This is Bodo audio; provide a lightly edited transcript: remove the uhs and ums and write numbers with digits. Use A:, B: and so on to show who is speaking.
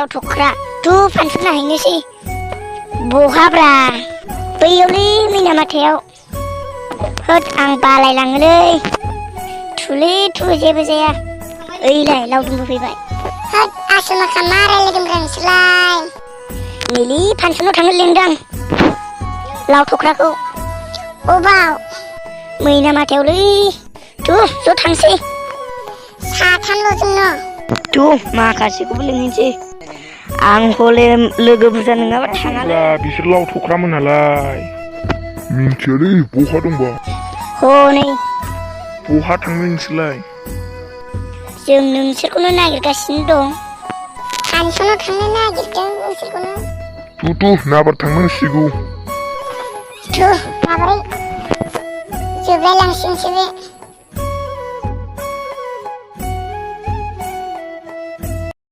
A: लावथख्रा तु फानसन नायहैनोसै बहाब्रा बैयावलै मैनामाथायाव होद आं बालायलाङोलै थुलै थु जेबो जाया ओइलाय लावदुमबो फैबाय होद आसोलमाखा मा रायलायदोंब्रा नोंसोरलाय नैलै फानसनाव थांनो लिंदों लावथख्राखौ अबाव मैनामाथायावलै तु ज' थांसै साथामल' जोंनो तु माखासेखौबो लिंहैनोसै आं हले लोगो बुरजा नङाबा थाङालै
B: बिसोर लावथख्रामोनालाय मिन्थियालै बहा दंबा
A: हनै
B: बहा थांनो नोंसोरलाय
A: जों नोंसोरखौनो नागिरगासिनो दं फानसनाव थांनो नागिरदों नोंसोरखौनो
B: तु नाबार थांनांसिगौ
A: तु माबोरै जोबलायलांसिगोनसो बे